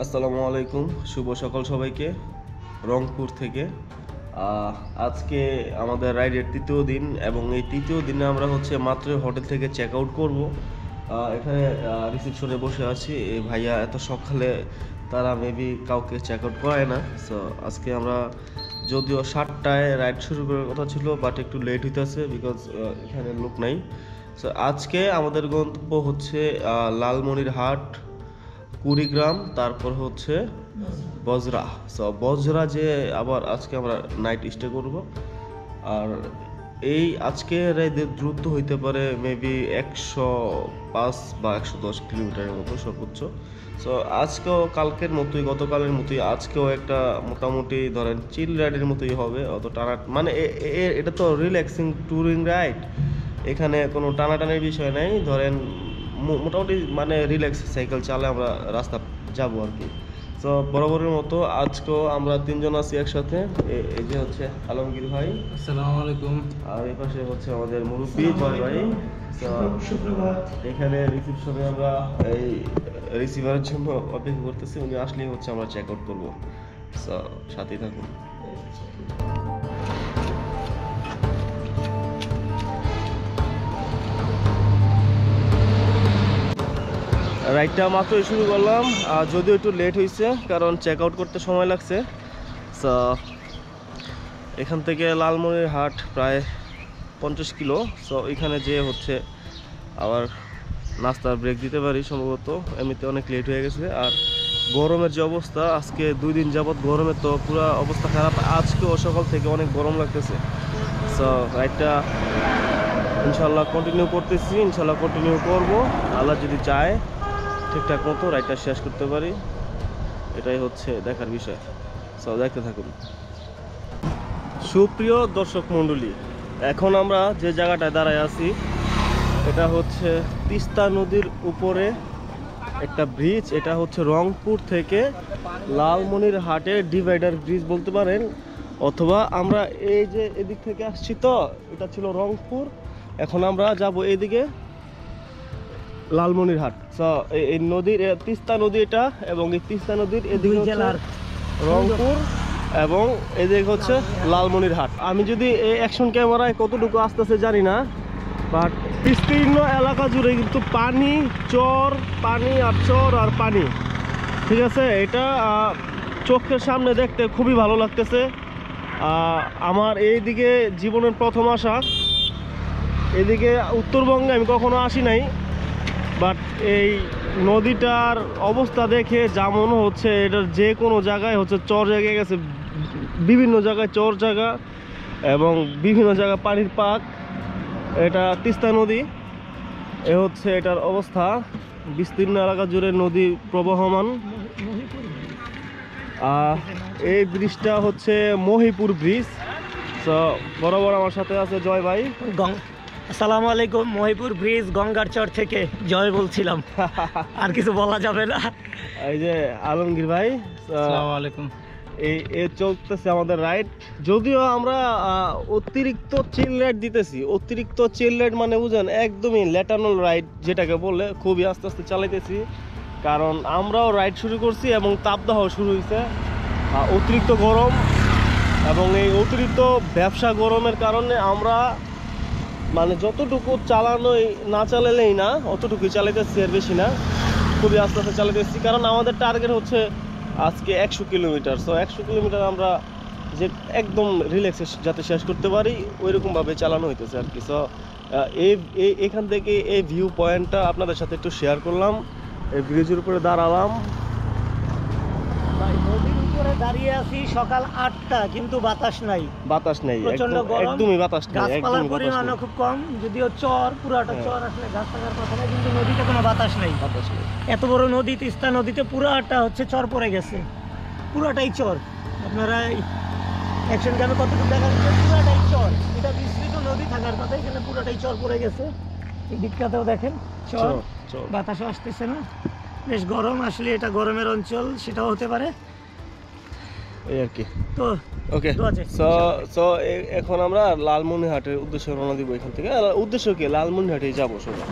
আসসালামু আলাইকুম, শুভ সকাল সবাইকে। রংপুর থেকে আজকে আমাদের রাইডের তৃতীয় দিন এবং এই তৃতীয় দিনে আমরা মাত্র হোটেল থেকে চেক আউট করবো। এখানে রিসেপশনে বসে আছি। এই ভাইয়া এত সকালে তারা মেবি কাউকে চেক আউট করায় না। সো আজকে আমরা যদিও 7টায় রাইড শুরু করার কথা ছিল, বাট একটু লেট হইতেছে বিকজ এখানে লোক নাই। সো আজকে আমাদের গন্তব্য লালমনিরহাট, কুড়িগ্রাম, তারপর বজরা। সো বজরা যে আবার আজকে আমরা নাইট স্টে করব। আর এই আজকে দ্রুত হইতে পারে মেবি 105 বা 110 কিলোমিটারের মতো সর্বোচ্চ। সো আজকেও কালকের মতোই, গতকালের মতোই আজকেও একটা মোটামুটি ধরেন চিল রাইডের মতোই হবে। অত টানা মানে এটা তো রিল্যাক্সিং ট্যুরিং রাইড, এখানে কোনো টানাটানির বিষয় নেই। ধরেন মোটামুটি মানে রিল্যাক্স সাইকেল চালে আমরা রাস্তা যাব আর কি। তো বরাবরের মতো আজকেও আমরা তিনজন আছি একসাথে। এই যে আলমগীর ভাই, আসসালামু আলাইকুম। আর এই পাশে আমাদের মুরব্বী জয় ভাই। এখানে রিসিপশনে আমরা এই রিসিভারের জন্য অপেক্ষা করতেছি, উনি আসলেই আমরা চেক আউট করবো। সাথেই থাকুন। রাইডটা মাত্রই শুরু করলাম, যদিও একটু লেট হয়েছে কারণ চেক আউট করতে সময় লাগছে। সো এখান থেকে লালমনিরহাট প্রায় 50 কিলো। সো এখানে যে আবার নাস্তার ব্রেক দিতে পারি সম্ভবত, এমনিতে অনেক লেট হয়ে গেছে। আর গরমের যে অবস্থা, আজকে 2 দিন যাবৎ গরমের তো পুরো অবস্থা খারাপ। আজকেও সকাল থেকে অনেক গরম লাগতেছে। সো রাইডটা ইনশাল্লাহ কন্টিনিউ করতেছি, ইনশাল্লাহ কন্টিনিউ করবো। আল্লাহ যদি চায় ঠিকঠাক মতো রাইডটা শেষ করতে পারি, এটাই দেখার বিষয়। সো দেখতে থাকুন। সুপ্রিয় দর্শক মণ্ডলী, এখন আমরা যে জায়গাটায় দাঁড়ায় আছি এটা তিস্তা নদীর উপরে একটা ব্রিজ। এটা রংপুর থেকে লালমনিরহাটের ডিভাইডার ব্রিজ বলতে পারেন, অথবা আমরা এই যে এদিক থেকে আসছি, তো এটা ছিল রংপুর, এখন আমরা যাব এইদিকে লালমনিরহাট। এই নদীর তিস্তা নদী এটা, এবং এই তিস্তা নদীর এদিকে রংপুর এবং এদিকে লালমনিরহাট। আমি যদি এই অ্যাকশন ক্যামেরায় কতটুকু আসতেছে জানি না, বাট বিস্তীর্ণ এলাকা জুড়ে কিন্তু পানি, চর, পানি আর চর আর পানি। ঠিক আছে, এটা চোখের সামনে দেখতে খুবই ভালো লাগতেছে। আমার এইদিকে জীবনের প্রথম আসা, এদিকে উত্তরবঙ্গে আমি কখনো আসি নাই, বাট এই নদীটার অবস্থা দেখে যা মনে হচ্ছে এটার যে কোনো জায়গায় চর জায়গায় গেছে, বিভিন্ন জায়গায় চর জায়গা এবং বিভিন্ন জায়গায় পানির পাক। এটা তিস্তা নদী, এটার অবস্থা। বিস্তীর্ণ এলাকা জুড়ে নদী প্রবহমান। এই ব্রিজটা মহিপুর ব্রিজ। তো বরাবর আমার সাথে আছে জয় ভাই। আসসালামু আলাইকুম। মহিপুর ব্রিজ গঙ্গার চর থেকে জয় বলছিলাম, আর কিছু বলা যাবে না। এই যে আলমগীর ভাই, আসসালামু আলাইকুম। এই চলতেছে আমাদের রাইড। যদিও আমরা অতিরিক্ত চিল রাইড দিতেছি। অতিরিক্ত চিল রাইড মানে বুঝেন, একদমই লেটানো রাইড যেটাকে বলে, খুবই আস্তে আস্তে চালাইতেছি, কারণ আমরাও রাইড শুরু করছি এবং তাপদাহ শুরু হয়েছে। অতিরিক্ত গরম এবং এই অতিরিক্ত ব্যবসা গরমের কারণে আমরা মানে যতটুকু চালানোই না চালালেই না, অতটুকুই চালাইতেছি, আর বেশি না। খুবই আস্তে আস্তে চালাইতেছি, কারণ আমাদের টার্গেট আজকে 100 কিলোমিটার। সো 100 কিলোমিটার আমরা যে একদম রিল্যাক্সে যাতে শেষ করতে পারি ওইরকমভাবে চালানো হইতেছে আর কি। সো এখান থেকে এই ভিউ পয়েন্টটা আপনাদের সাথে একটু শেয়ার করলাম। এই ব্রিজের উপরে দাঁড়ালাম, নদীর উপরে দাঁড়িয়ে আছি সকাল 8টা, কিন্তু বাতাস নাই। বাতাস নেই, প্রচন্ড গরম, একদমই বাতাস নেই, গাছপালার পরিমাণও খুব কম। যদিও চর, পুরাটা চর আসলে গাছ থাকার কথা না, কিন্তু নদীতে কোনো বাতাস নেই। এত বড় নদী, তিস্তা নদীতে পুরাটা চর পড়ে গেছে, পুরাটাই চর। আপনারা অ্যাকশন ক্যামে কতটুকু দেখা যাচ্ছে, পুরাটাই চর। এটা বিস্তৃত নদী থাকার কথা, এখানে পুরাটাই চর পড়ে গেছে। এই দিকটাতেও দেখেন চর, বাতাসও আসতেছে না, বেশ গরম। আসলে এটা গরমের অঞ্চল, সেটাও হতে পারে এই আর কি। তো ওকে, সো এখন আমরা লালমনিরহাটের উদ্দেশ্যে রওনা দিব। এখান থেকে উদ্দেশ্য কি, লালমনিরহাটে যাবো সবাই।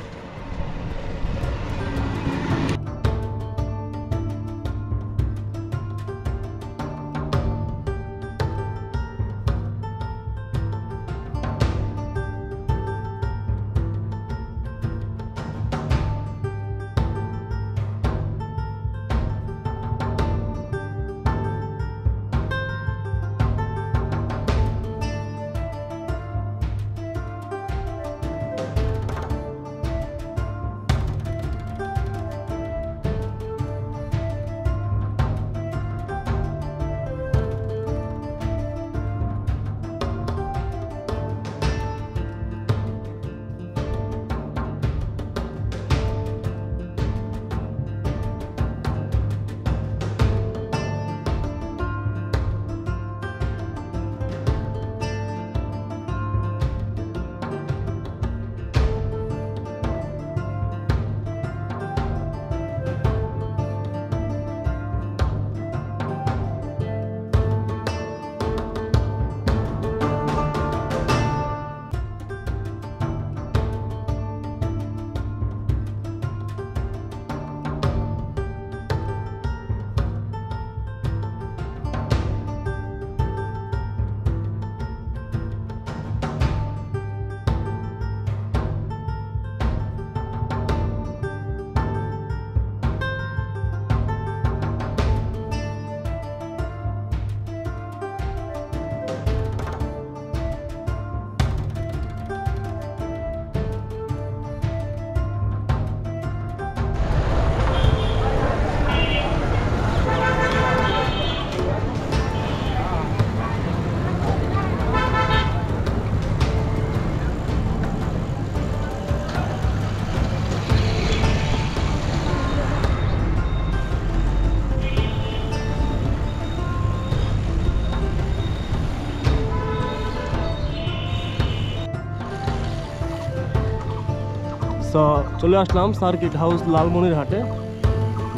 সো চলে আসলাম সার্কিট হাউস লালমনিরহাটে,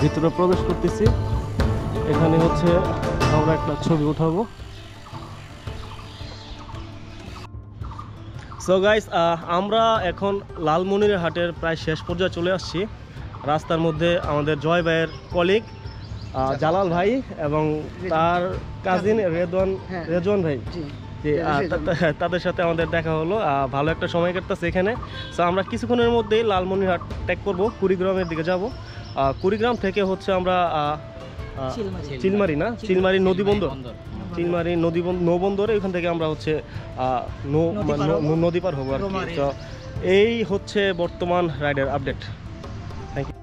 ভিতরে প্রবেশ করতেছি। এখানে হচ্ছে আমরা একটা ছবি উঠাবো। সো গাইস, আমরা এখন লালমনিরহাটের প্রায় শেষ পর্যায়ে চলে আসছি। রাস্তার মধ্যে আমাদের জয় ভাইয়ের কলিগ জালাল ভাই এবং তার কাজিন রেজওয়ান ভাই, তাদের সাথে আমাদের দেখা হলো। ভালো একটা সময় কাটতেছে এখানে। সো আমরা কিছুক্ষণের মধ্যেই লালমনিরহাট ত্যাগ করব, কুড়িগ্রামের দিকে যাব। কুড়িগ্রাম থেকে হচ্ছে আমরা চিলমারি নদীবন্দরে, ওইখান থেকে আমরা হচ্ছে নদী পার হবো আর কি। তো এই হচ্ছে বর্তমান রাইডের আপডেট। Thank you.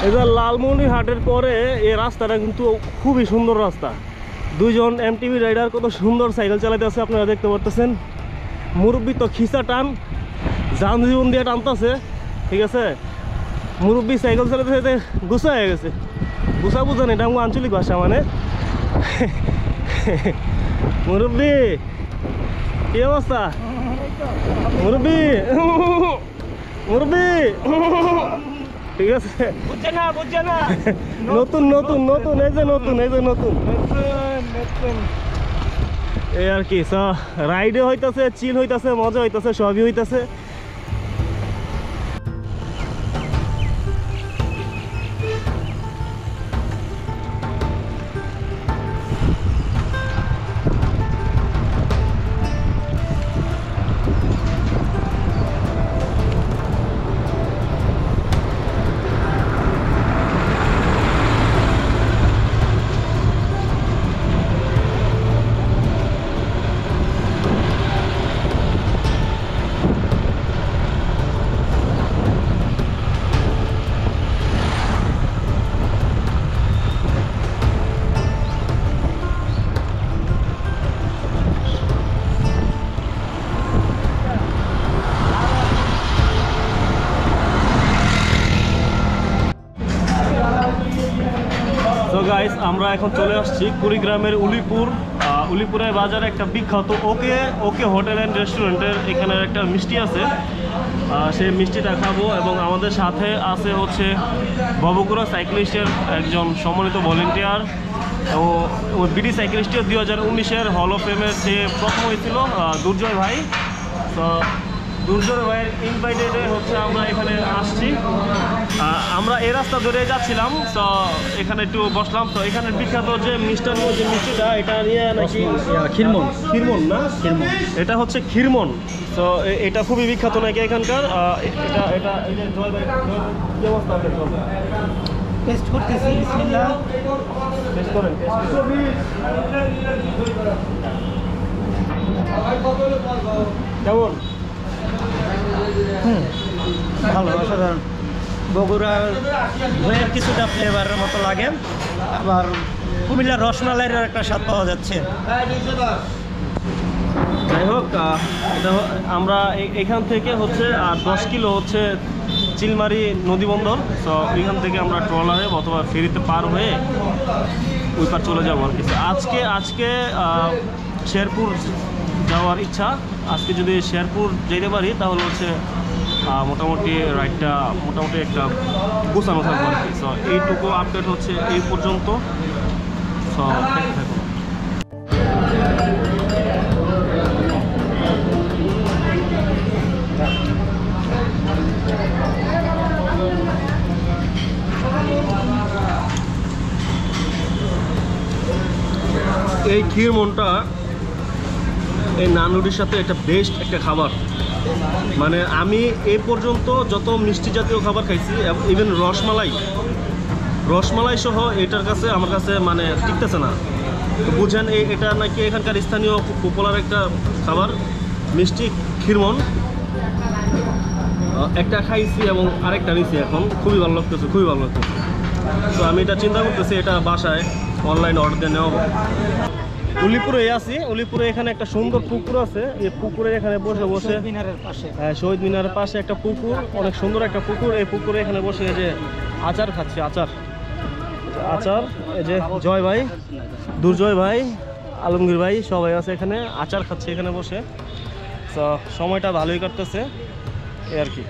এবার লালমনিরহাটের পরে এই রাস্তাটা কিন্তু খুবই সুন্দর রাস্তা। দুইজন এমটিভি রাইডার কত সুন্দর সাইকেল চালাতে আছে আপনারা দেখতে পারতেছেন। মুরব্বী তো খিসা টান, যান জীবন দিয়ে টানতেছে, ঠিক আছে। মুরব্বী সাইকেল চালাতে গুছা হয়ে গেছে। গুছা বুঝেন, এটা আমার আঞ্চলিক ভাষা মানে। মুরব্বী কি অবস্থা? মুরব্বী ঠিক আছে, বুঝছে না নতুন এই আর কি। রাইডে হইতাছে, চিল হইতাছে, মজা হইতাছে, সবই হইতাছে। গাইস, আমরা এখন চলে আসছি কুড়িগ্রামের উলিপুরের বাজারে একটা বিখ্যাত ওকে হোটেল অ্যান্ড রেস্টুরেন্টের এখানের একটা মিষ্টি আছে। সেই মিষ্টিটা খাবো এবং আমাদের সাথে আছে হচ্ছে ববগুড়া সাইক্লিস্টের একজন সম্মানিত volunteer O BD সাইক্লিস্টের 2019-এর hall of ফেমের যে প্রথম হয়েছিল দুর্জয় ভাই। তো দুর্জয় ভাইয়ের ইনভাইটেডে হচ্ছে আমরা এখানে আসছি। আমরা এই রাস্তা ধরে যাচ্ছিলাম, তো এখানে একটু বসলাম। তো এখানে বিখ্যাত যে মিষ্টিটা, এটা নিয়ে নাকি খিরমন না, এটা হচ্ছে খিরমন। তো এটা খুবই বিখ্যাত নাকি এখানকার। এটা এই যে জয় ভাই কি অবস্থা টেস্ট করতেছি, বিসমিল্লাহ। টেস্ট করেন, কেমন? ভালো, অসাধারণ। বগুড়া দইয়ের কিছুটা ফ্লেভারের মতো লাগে, আবার কুমিল্লার রসমালাইয়ের একটা স্বাদ পাওয়া যাচ্ছে। যাই হোক, এটা আমরা এখান থেকে হচ্ছে 10 কিলো হচ্ছে চিলমারি নদীবন্দর। তো ওইখান থেকে আমরা ট্রলারে অথবা ফেরিতে পার হয়ে ওই পার চলে যাবো আর কি। আজকে শেরপুর যাওয়ার ইচ্ছা। আজকে যদি শেরপুর যেতে পারি তাহলে হচ্ছে মোটামুটি রাইডটা মোটামুটি একটা গোছানো থাকবো আর কি। সো এইটুকু আপডেট হচ্ছে এই পর্যন্ত। সো দেখতে থাকুন। এই খিরমনটা এই নান রুটির সাথে একটা বেস্ট একটা খাবার। মানে আমি এই পর্যন্ত যত মিষ্টি জাতীয় খাবার খাইছি, ইভেন রসমালাই সহ এটার কাছে আমার কাছে মানে টিকতেছে না। বুঝেন, এটা নাকি এখানকার স্থানীয় খুব পপুলার একটা খাবার, মিষ্টি খিরমন। একটা খাইছি এবং আরেকটা নিছি, এখন খুবই ভালো লাগতেছে। তো আমি এটা চিন্তা করতেছি এটা বাসায় অনলাইন অর্ডার দিয়ে নেওয়া। উলিপুরে আছি, উলিপুরে এখানে একটা সুন্দর পুকুর আছে। এই পুকুরে এখানে বসে শহীদ মিনারের পাশে একটা পুকুর, অনেক সুন্দর একটা পুকুর। এই পুকুরে এখানে বসে এই যে আচার খাচ্ছি, আচার। এই যে জয় ভাই, দুর্জয় ভাই, আলমগীর ভাই সবাই আছে এখানে, আচার খাচ্ছে এখানে বসে। তো সময়টা ভালোই কাটতেছে। এই আর কি।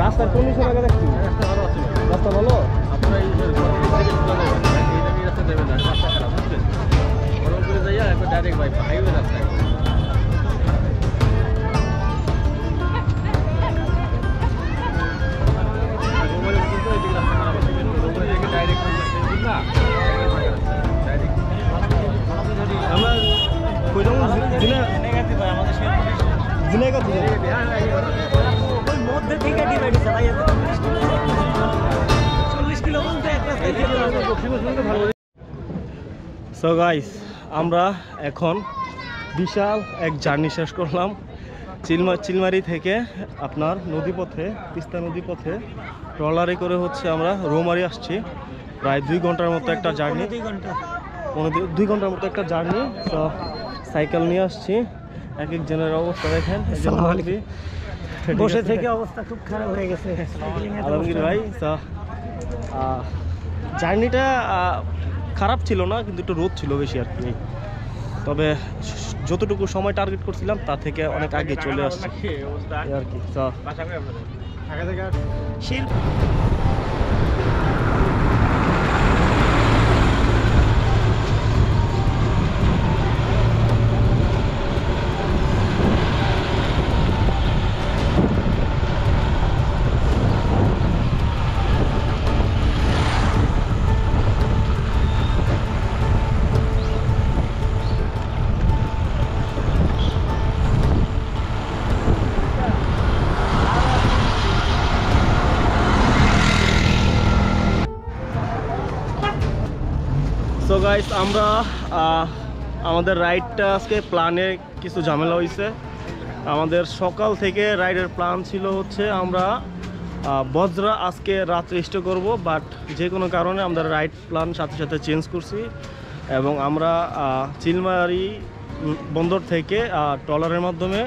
রাস্তার কন্ডিশন আগে দেখছি, রাস্তা ভালো। আপনারা এই রাস্তা দেবেন না, রাস্তা খারাপ বুঝছেন, বরং করে যাইয়া একবার ডাইরেক্ট ভাই হাইওয়ে রাস্তায়। সো গাইস, আমরা এখন বিশাল এক জার্নি শেষ করলাম চিলমারি থেকে আপনার নদীপথে, তিস্তা নদীপথে ট্রলারে করে হচ্ছে আমরা রৌমারি আসছি। প্রায় 2 ঘন্টার মতো একটা জার্নি, 2 ঘন্টার মতো একটা জার্নি। তো সাইকেল নিয়ে আসছি, এক একজনের অবস্থা দেখেন, বসে থেকে অবস্থা খুব খারাপ হয়ে গেছে আলমগীর ভাই। তো জার্নিটা খারাপ ছিল না, কিন্তু একটু রোদ ছিল বেশি আর কি। তবে যতটুকু সময় টার্গেট করছিলাম তা থেকে অনেক আগে চলে আসছে আর কি। তো সো গাইস, আমরা আমাদের রাইডটা আজকে প্ল্যানে কিছু ঝামেলা হয়েছে। আমাদের সকাল থেকে রাইডের প্ল্যান ছিল হচ্ছে আমরা বজরা আজকে রাত্রে স্টে করব, বাট যে কোনো কারণে আমরা রাইড প্ল্যান সাথে সাথে চেঞ্জ করছি এবং আমরা চিলমারি বন্দর থেকে ট্রলারের মাধ্যমে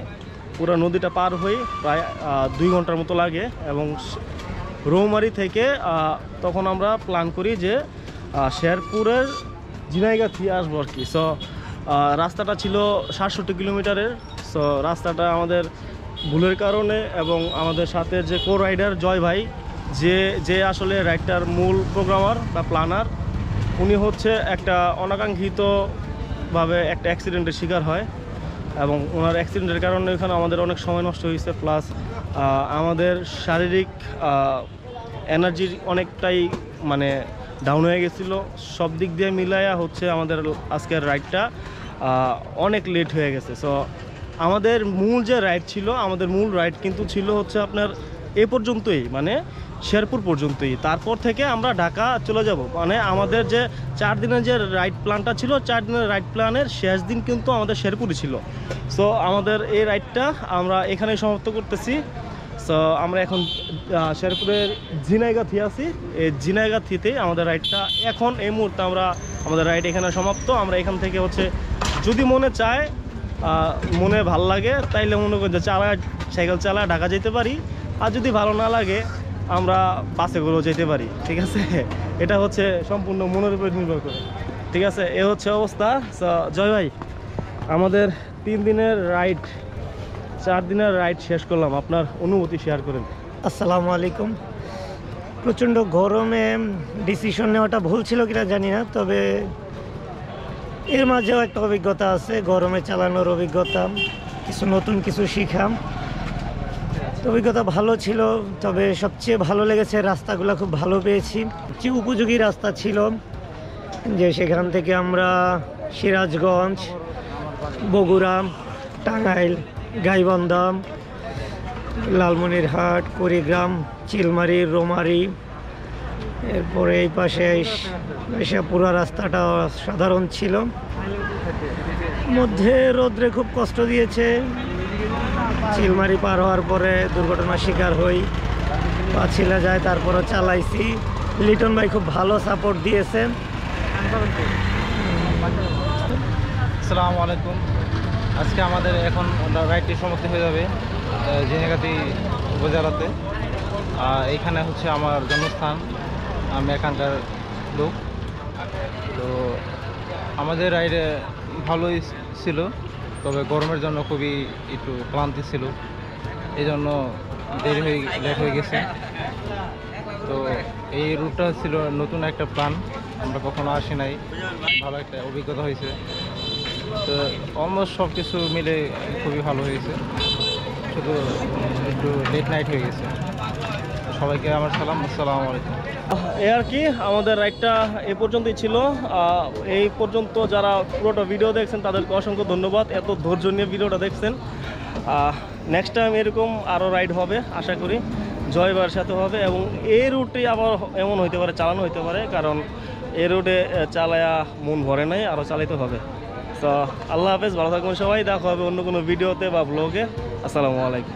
পুরো নদীটা পার হই, প্রায় 2 ঘন্টার মতো লাগে। এবং রৌমারি থেকে তখন আমরা প্ল্যান করি যে শেরপুরের ঝিনাইগাছি আসবো আর কি। সো রাস্তাটা ছিল 67 কিলোমিটারের। সো রাস্তাটা আমাদের ভুলের কারণে এবং আমাদের সাথে যে কো রাইডার জয় ভাই, যে আসলে রাইডটার মূল প্রোগ্রামার বা প্ল্যানার, উনি হচ্ছে একটা অনাকাঙ্ক্ষিতভাবে একটা অ্যাক্সিডেন্টের শিকার হয় এবং ওনার অ্যাক্সিডেন্টের কারণে ওখানে আমাদের অনেক সময় নষ্ট হয়েছে, প্লাস আমাদের শারীরিক এনার্জির অনেকটাই মানে ডাউন হয়ে গেছিলো। সব দিক দিয়ে মিলায়া হচ্ছে আমাদের আজকের রাইডটা অনেক লেট হয়ে গেছে। সো আমাদের মূল যে রাইড ছিল, আমাদের মূল রাইড কিন্তু ছিল হচ্ছে আপনার এ পর্যন্তই, মানে শেরপুর পর্যন্তই। তারপর থেকে আমরা ঢাকা চলে যাব। মানে আমাদের যে 4 দিনের যে রাইড প্ল্যানটা ছিল, 4 দিনের রাইড প্ল্যানের শেষ দিন কিন্তু আমাদের শেরপুরই ছিল। সো আমাদের এই রাইডটা আমরা এখানেই সমাপ্ত করতেছি। সো আমরা এখন শেরপুরের ঝিনাইগাথি আছি। এই ঝিনাইগাথিতে আমাদের রাইডটা এখন এই মুহূর্তে আমাদের রাইড এখানে সমাপ্ত। আমরা এখান থেকে হচ্ছে যদি মনে চায়, মনে ভাল লাগে, তাইলে মনে করেন যে সাইকেল চালায় ঢাকা যেতে পারি। আর যদি ভালো না লাগে আমরা বাসে করেও যেতে পারি, ঠিক আছে। এটা হচ্ছে সম্পূর্ণ মনের উপর নির্ভর করে, ঠিক আছে। এ হচ্ছে অবস্থা। জয় ভাই, আমাদের 3 দিনের রাইড 4 দিনের রাইড শেষ করলাম, আপনার অনুভূতি শেয়ার করেন। আসসালামু আলাইকুম। প্রচণ্ড গরমে ডিসিশন নেওয়াটা ভুল ছিল কিনা জানি না, তবে এর মাঝেও একটা অভিজ্ঞতা আছে, গরমে চালানোর অভিজ্ঞতা, কিছু নতুন কিছু শিখাম। অভিজ্ঞতা ভালো ছিল, তবে সবচেয়ে ভালো লেগেছে রাস্তাগুলো খুব ভালো পেয়েছি। যে উপযোগী রাস্তা ছিল, যে সেখান থেকে আমরা সিরাজগঞ্জ, বগুড়া, টাঙ্গাইল, গাইবান্ধা, লালমনিরহাট, কুড়িগ্রাম, চিলমারি, রোমারি, এরপরে এই পাশে এসে পুরো রাস্তাটা সাধারণ ছিল। মধ্যে রোদ্রে খুব কষ্ট দিয়েছে। চিলমারি পার হওয়ার পরে দুর্ঘটনার শিকার হই, পাছিলা যায়, তারপরও চালাইছি। লিটন ভাই খুব ভালো সাপোর্ট দিয়েছে। আসসালামু আলাইকুম। আজকে আমাদের এখন রাইডটি সমাপ্তি হয়ে যাবে ঝিনাইগাতি উপজেলাতে। এইখানে হচ্ছে আমার জন্মস্থান, আমি এখানকার লোক। তো আমাদের রাইডে ভালোই ছিল, তবে গরমের জন্য খুবই একটু ক্লান্তি ছিল, এই জন্য লেট হয়ে গেছে। তো এই রুটটা ছিল নতুন একটা প্ল্যান, আমরা কখনো আসি নাই, ভালো একটা অভিজ্ঞতা হয়েছে। তো অলমোস্ট সব কিছু মিলে খুবই ভালো হয়েছে, শুধু একটু লেট নাইট হয়ে গেছে। সবাইকে আমার সালাম, আসসালামু আলাইকুম। এই আর কি, আমাদের রাইডটা এ পর্যন্তই ছিল। এই পর্যন্ত যারা পুরোটা ভিডিও দেখছেন তাদেরকে অসংখ্য ধন্যবাদ, এত ধৈর্য নিয়ে ভিডিওটা দেখছেন। নেক্সট টাইম এরকম আরও রাইড হবে আশা করি, জয়বার সাথে হবে। এবং এই রুটে আবার এমন হইতে পারে, চালানো হইতে পারে, কারণ এই রুটে চালায়া মন ভরে নাই, আরও চালাইতে হবে। তো আল্লাহ হাফেজ, ভালো থাকবেন সবাই, দেখা হবে অন্য কোনো ভিডিওতে বা ব্লগে। আসসালামু আলাইকুম।